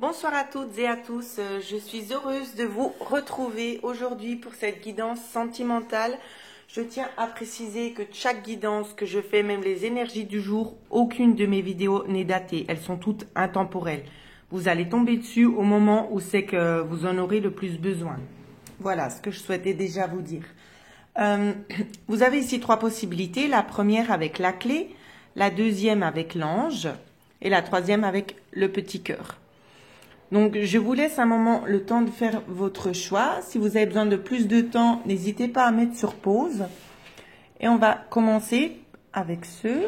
Bonsoir à toutes et à tous, je suis heureuse de vous retrouver aujourd'hui pour cette guidance sentimentale. Je tiens à préciser que chaque guidance que je fais, même les énergies du jour, aucune de mes vidéos n'est datée, elles sont toutes intemporelles. Vous allez tomber dessus au moment où c'est que vous en aurez le plus besoin. Voilà ce que je souhaitais déjà vous dire. Vous avez ici trois possibilités, la première avec la clé, la deuxième avec l'ange et la troisième avec le petit cœur. Donc, je vous laisse un moment le temps de faire votre choix. Si vous avez besoin de plus de temps, n'hésitez pas à mettre sur pause. Et on va commencer avec ceux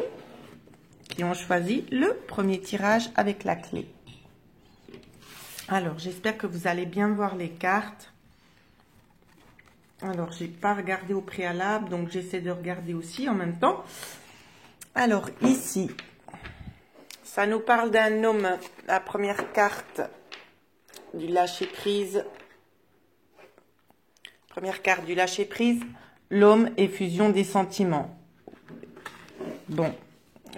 qui ont choisi le premier tirage avec la clé. Alors, j'espère que vous allez bien voir les cartes. Alors, j'ai pas regardé au préalable, donc j'essaie de regarder aussi en même temps. Alors, ici, ça nous parle d'un homme. La première carte du lâcher-prise. Première carte du lâcher-prise, l'homme et fusion des sentiments. Bon,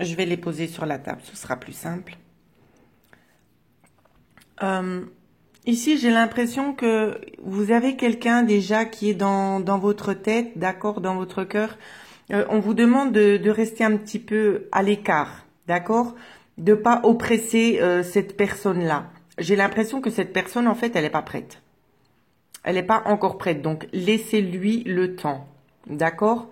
je vais les poser sur la table, ce sera plus simple. Ici, j'ai l'impression que vous avez quelqu'un déjà qui est dans votre tête, d'accord, dans votre cœur. On vous demande de rester un petit peu à l'écart, d'accord, de pas oppresser cette personne-là. J'ai l'impression que cette personne, en fait, elle n'est pas prête. Elle n'est pas encore prête. Donc, laissez-lui le temps. D'accord?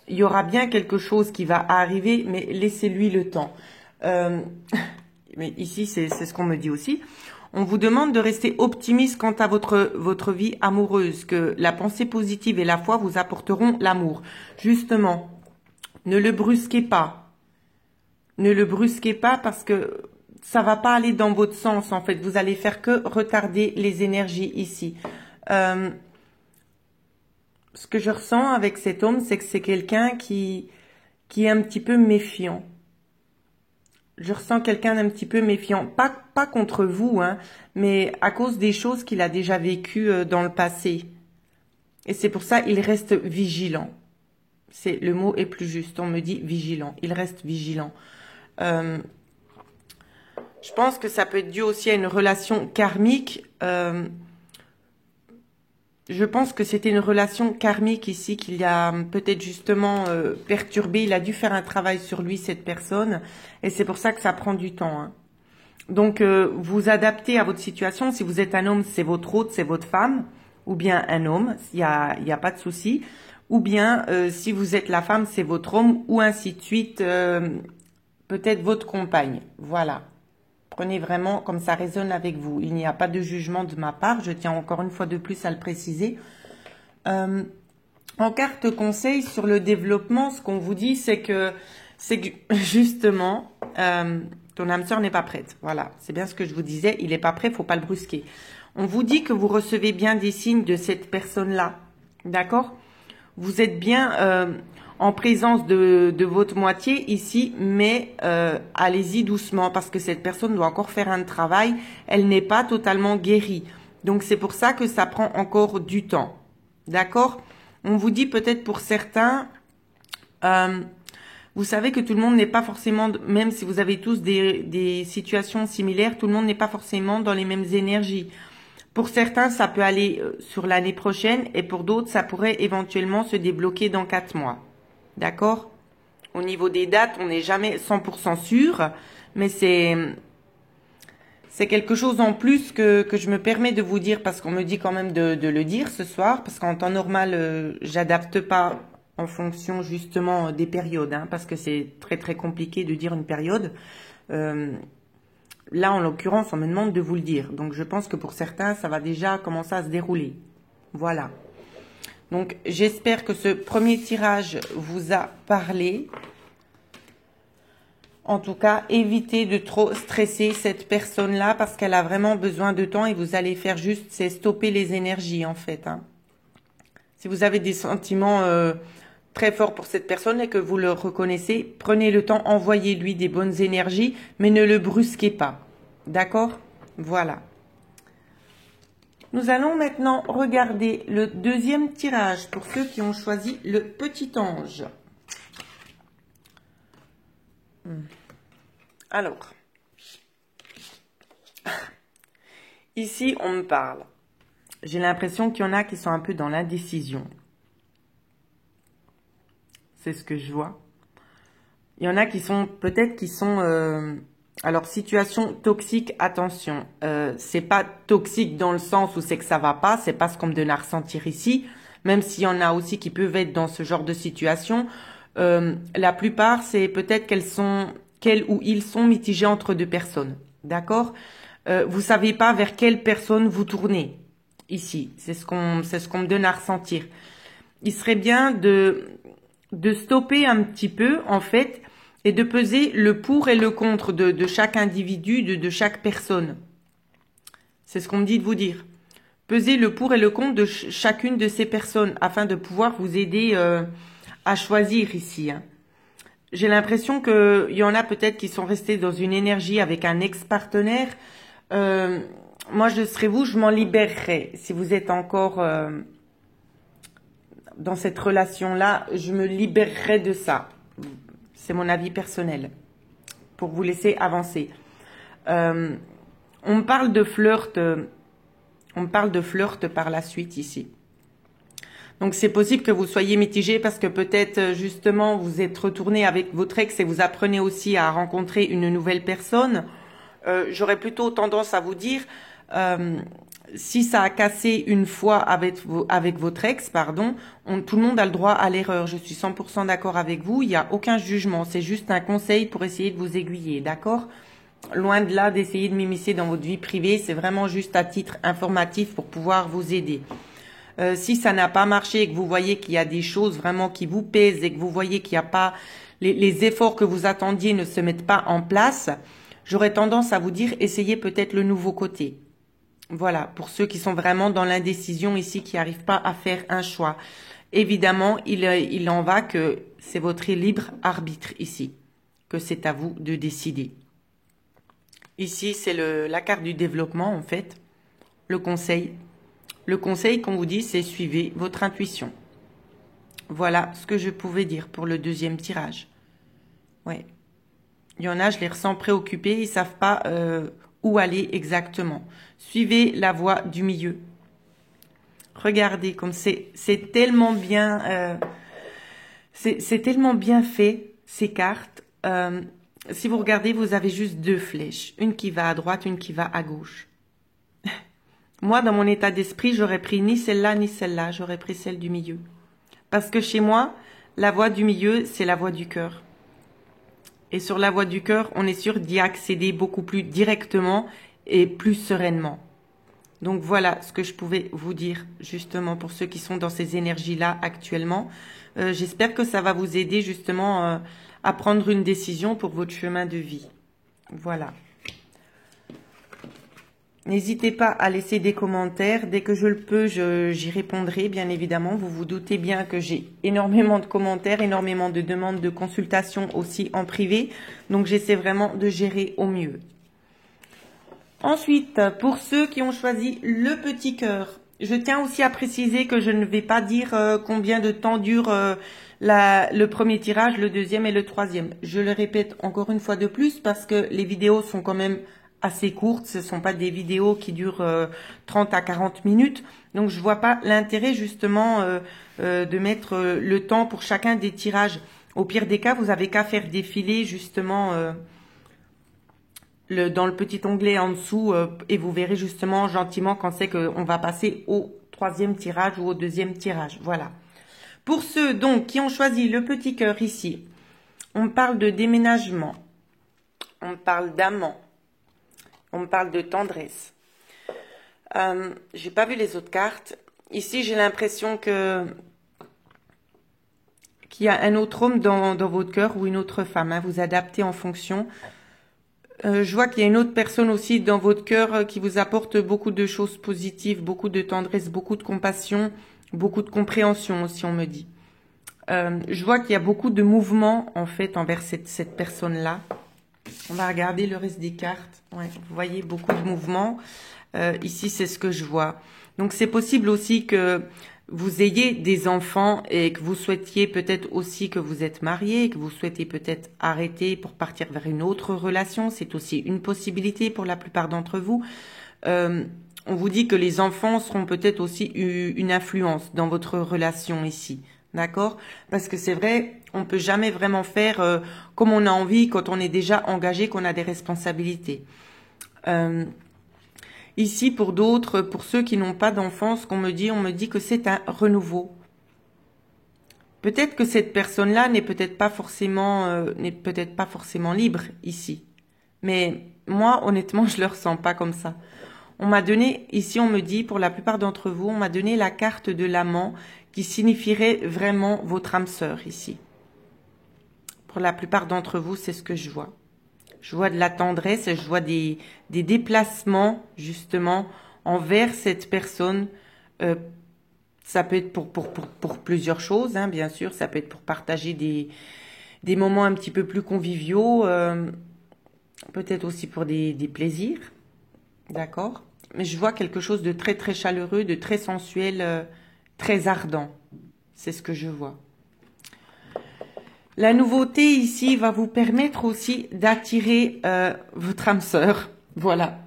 Il y aura bien quelque chose qui va arriver, mais laissez-lui le temps. Mais ici, c'est ce qu'on me dit aussi. On vous demande de rester optimiste quant à votre vie amoureuse, que la pensée positive et la foi vous apporteront l'amour. Justement, ne le brusquez pas. Ne le brusquez pas parce que ça va pas aller dans votre sens, en fait. Vous allez faire que retarder les énergies ici. Ce que je ressens avec cet homme, c'est que c'est quelqu'un qui est un petit peu méfiant. Je ressens quelqu'un d'un petit peu méfiant. Pas contre vous, hein, mais à cause des choses qu'il a déjà vécues dans le passé. Et c'est pour ça qu'il reste vigilant. Le mot est plus juste. On me dit vigilant. Il reste vigilant. Je pense que ça peut être dû aussi à une relation karmique. Je pense que c'était une relation karmique ici qu'il a peut-être justement perturbé. Il a dû faire un travail sur lui, cette personne. Et c'est pour ça que ça prend du temps. Hein. Donc, vous adaptez à votre situation. Si vous êtes un homme, c'est votre hôte, c'est votre femme. Ou bien un homme, il y a pas de souci. Ou bien, si vous êtes la femme, c'est votre homme. Ou ainsi de suite, peut-être votre compagne. Voilà. Prenez vraiment comme ça résonne avec vous. Il n'y a pas de jugement de ma part. Je tiens encore une fois de plus à le préciser. En carte conseil sur le développement, ce qu'on vous dit, c'est que justement, ton âme sœur n'est pas prête. Voilà, c'est bien ce que je vous disais. Il n'est pas prêt, il ne faut pas le brusquer. On vous dit que vous recevez bien des signes de cette personne-là. D'accord? Vous êtes bien en présence de votre moitié ici, mais allez-y doucement parce que cette personne doit encore faire un travail. Elle n'est pas totalement guérie. Donc, c'est pour ça que ça prend encore du temps. D'accord? On vous dit peut-être pour certains, vous savez que tout le monde n'est pas forcément, même si vous avez tous des situations similaires, tout le monde n'est pas forcément dans les mêmes énergies. Pour certains, ça peut aller sur l'année prochaine et pour d'autres, ça pourrait éventuellement se débloquer dans 4 mois. D'accord? Au niveau des dates, on n'est jamais 100% sûr, mais c'est quelque chose en plus que je me permets de vous dire parce qu'on me dit quand même de le dire ce soir, parce qu'en temps normal, j'adapte pas en fonction justement des périodes, hein, parce que c'est très très compliqué de dire une période. Là, en l'occurrence, on me demande de vous le dire. Donc, je pense que pour certains, ça va déjà commencer à se dérouler. Voilà. Donc, j'espère que ce premier tirage vous a parlé. En tout cas, évitez de trop stresser cette personne-là parce qu'elle a vraiment besoin de temps et vous allez faire juste, c'est stopper les énergies, en fait. Hein. Si vous avez des sentiments très forts pour cette personne et que vous le reconnaissez, prenez le temps, envoyez-lui des bonnes énergies, mais ne le brusquez pas. D'accord? Voilà. Nous allons maintenant regarder le deuxième tirage pour ceux qui ont choisi le petit ange. Alors, Ici, on me parle. J'ai l'impression qu'il y en a qui sont un peu dans l'indécision. C'est ce que je vois. Il y en a qui sont, peut-être qui sont... alors, situation toxique, attention. C'est pas toxique dans le sens où c'est que ça va pas. C'est pas ce qu'on me donne à ressentir ici. Même s'il y en a aussi qui peuvent être dans ce genre de situation. La plupart, c'est peut-être qu'elles ou ils sont mitigés entre deux personnes. D'accord? Vous savez pas vers quelle personne vous tournez. Ici. C'est ce qu'on me donne à ressentir. Il serait bien de stopper un petit peu, en fait, et de peser le pour et le contre de chaque individu, de chaque personne. C'est ce qu'on me dit de vous dire. Peser le pour et le contre de chacune de ces personnes afin de pouvoir vous aider à choisir ici. Hein. J'ai l'impression qu'il y en a peut-être qui sont restés dans une énergie avec un ex-partenaire. Moi, je serais vous, je m'en libérerais. Si vous êtes encore dans cette relation-là, je me libérerais de ça. C'est mon avis personnel, pour vous laisser avancer. On me parle de flirt, par la suite ici. Donc c'est possible que vous soyez mitigé parce que peut-être justement vous êtes retourné avec votre ex et vous apprenez aussi à rencontrer une nouvelle personne. J'aurais plutôt tendance à vous dire, si ça a cassé une fois avec votre ex, pardon, tout le monde a le droit à l'erreur. Je suis 100% d'accord avec vous. Il n'y a aucun jugement. C'est juste un conseil pour essayer de vous aiguiller, d'accord? Loin de là d'essayer de m'immiscer dans votre vie privée. C'est vraiment juste à titre informatif pour pouvoir vous aider. Si ça n'a pas marché et que vous voyez qu'il y a des choses vraiment qui vous pèsent et que vous voyez qu'il n'y a pas les efforts que vous attendiez ne se mettent pas en place, j'aurais tendance à vous dire essayez peut-être le nouveau côté. Voilà, pour ceux qui sont vraiment dans l'indécision ici, qui n'arrivent pas à faire un choix. Évidemment, il en va que c'est votre libre arbitre ici, que c'est à vous de décider. Ici, c'est la carte du développement en fait, le conseil. Le conseil qu'on vous dit, c'est suivez votre intuition. Voilà ce que je pouvais dire pour le deuxième tirage. Ouais. Il y en a, je les ressens préoccupés, ils savent pas où aller exactement. Suivez la voie du milieu. Regardez comme c'est tellement bien, c'est tellement bien fait ces cartes. Si vous regardez, vous avez juste deux flèches, une qui va à droite, une qui va à gauche. Moi, dans mon état d'esprit, j'aurais pris ni celle-là ni celle-là, j'aurais pris celle du milieu. Parce que chez moi, la voie du milieu, c'est la voie du cœur. Et sur la voie du cœur, on est sûr d'y accéder beaucoup plus directement et plus sereinement. Donc voilà ce que je pouvais vous dire justement pour ceux qui sont dans ces énergies-là actuellement. J'espère que ça va vous aider justement à prendre une décision pour votre chemin de vie. Voilà. N'hésitez pas à laisser des commentaires. Dès que je le peux, j'y répondrai, bien évidemment. Vous vous doutez bien que j'ai énormément de commentaires, énormément de demandes de consultation aussi en privé. Donc, j'essaie vraiment de gérer au mieux. Ensuite, pour ceux qui ont choisi le petit cœur, je tiens aussi à préciser que je ne vais pas dire combien de temps dure le premier tirage, le deuxième et le troisième. Je le répète encore une fois de plus parce que les vidéos sont quand même assez courtes, ce ne sont pas des vidéos qui durent 30 à 40 minutes. Donc, je vois pas l'intérêt justement de mettre le temps pour chacun des tirages. Au pire des cas, vous avez qu'à faire défiler justement dans le petit onglet en dessous et vous verrez justement gentiment quand c'est qu'on va passer au troisième tirage ou au deuxième tirage. Voilà. Pour ceux donc qui ont choisi le petit cœur ici, on parle de déménagement, on parle d'amant. On me parle de tendresse. J'ai pas vu les autres cartes. Ici, j'ai l'impression qu'il y a un autre homme dans votre cœur ou une autre femme. Hein, vous adaptez en fonction. Je vois qu'il y a une autre personne aussi dans votre cœur qui vous apporte beaucoup de choses positives, beaucoup de tendresse, beaucoup de compassion, beaucoup de compréhension aussi, on me dit. Je vois qu'il y a beaucoup de mouvements en fait envers cette personne-là. On va regarder le reste des cartes. Ouais, vous voyez beaucoup de mouvements. Ici, c'est ce que je vois. Donc, c'est possible aussi que vous ayez des enfants et que vous souhaitiez peut-être aussi que vous êtes marié, que vous souhaitez peut-être arrêter pour partir vers une autre relation. C'est aussi une possibilité pour la plupart d'entre vous. On vous dit que les enfants seront peut-être aussi une influence dans votre relation ici. D'accord? Parce que c'est vrai, on peut jamais vraiment faire comme on a envie quand on est déjà engagé, qu'on a des responsabilités. Ici, pour d'autres, pour ceux qui n'ont pas d'enfants, ce qu'on me dit, on me dit que c'est un renouveau. Peut-être que cette personne-là n'est peut-être pas forcément libre ici. Mais moi, honnêtement, je le ressens pas comme ça. On m'a donné, ici on me dit, pour la plupart d'entre vous, on m'a donné la carte de l'amant qui signifierait vraiment votre âme sœur ici. Pour la plupart d'entre vous, c'est ce que je vois. Je vois de la tendresse, je vois des déplacements justement envers cette personne. Ça peut être pour plusieurs choses, hein, bien sûr. Ça peut être pour partager des moments un petit peu plus conviviaux, peut-être aussi pour des plaisirs. D'accord? Mais je vois quelque chose de très très chaleureux, de très sensuel, très ardent. C'est ce que je vois. La nouveauté ici va vous permettre aussi d'attirer votre âme sœur. Voilà.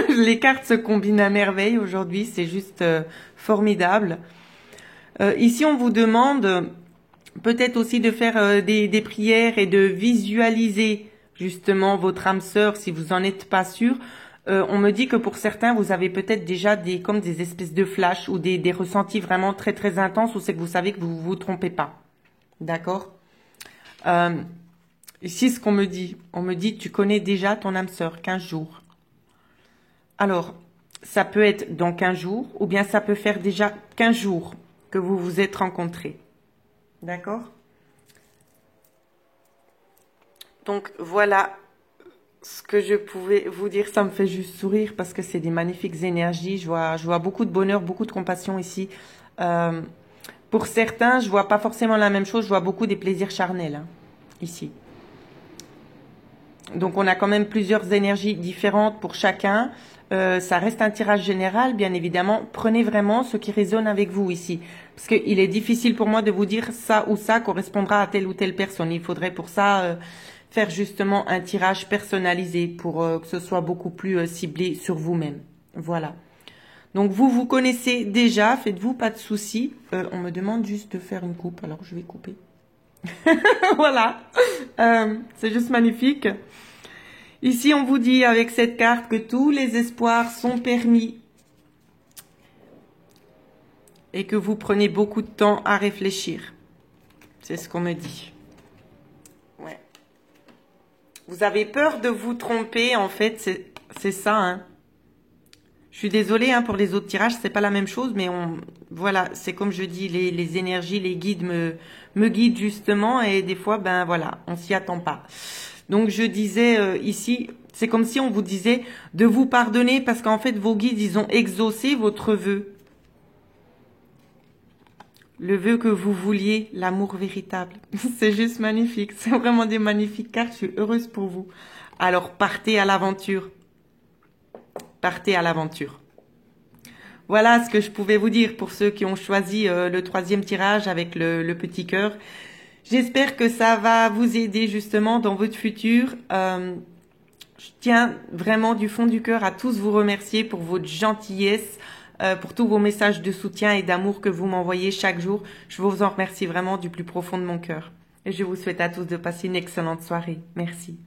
Les cartes se combinent à merveille aujourd'hui, c'est juste formidable. Ici, on vous demande peut-être aussi de faire des prières et de visualiser justement votre âme sœur si vous n'en êtes pas sûr. On me dit que pour certains, vous avez peut-être déjà comme des espèces de flash ou des ressentis vraiment très très intenses où c'est que vous savez que vous vous trompez pas. D'accord? Ici, ce qu'on me dit, on me dit tu connais déjà ton âme sœur, 15 jours. Alors, ça peut être dans 15 jours ou bien ça peut faire déjà 15 jours que vous vous êtes rencontrés. D'accord? Donc, voilà ce que je pouvais vous dire. Ça me fait juste sourire parce que c'est des magnifiques énergies. Je vois beaucoup de bonheur, beaucoup de compassion ici. Pour certains, je vois pas forcément la même chose. Je vois beaucoup des plaisirs charnels, hein, ici. Donc, on a quand même plusieurs énergies différentes pour chacun. Ça reste un tirage général, bien évidemment. Prenez vraiment ce qui résonne avec vous ici. Parce qu'il est difficile pour moi de vous dire ça ou ça correspondra à telle ou telle personne. Il faudrait pour ça faire justement un tirage personnalisé pour que ce soit beaucoup plus ciblé sur vous-même. Voilà. Donc vous connaissez déjà, faites-vous pas de soucis. On me demande juste de faire une coupe, alors je vais couper. Voilà. C'est juste magnifique. Ici, on vous dit avec cette carte que tous les espoirs sont permis et que vous prenez beaucoup de temps à réfléchir. C'est ce qu'on me dit. Ouais. Vous avez peur de vous tromper, en fait, c'est ça, hein. Je suis désolée hein, pour les autres tirages, c'est pas la même chose, mais voilà, c'est comme je dis, les énergies, les guides me guident justement, et des fois, ben voilà, on s'y attend pas. Donc je disais ici, c'est comme si on vous disait de vous pardonner parce qu'en fait vos guides, ils ont exaucé votre vœu. Le vœu que vous vouliez, l'amour véritable. C'est juste magnifique, c'est vraiment des magnifiques cartes, je suis heureuse pour vous. Alors partez à l'aventure. Partez à l'aventure. Voilà ce que je pouvais vous dire pour ceux qui ont choisi le 3e tirage avec le petit cœur. J'espère que ça va vous aider justement dans votre futur. Je tiens vraiment du fond du cœur à tous vous remercier pour votre gentillesse, pour tous vos messages de soutien et d'amour que vous m'envoyez chaque jour. Je vous en remercie vraiment du plus profond de mon cœur. Et je vous souhaite à tous de passer une excellente soirée. Merci.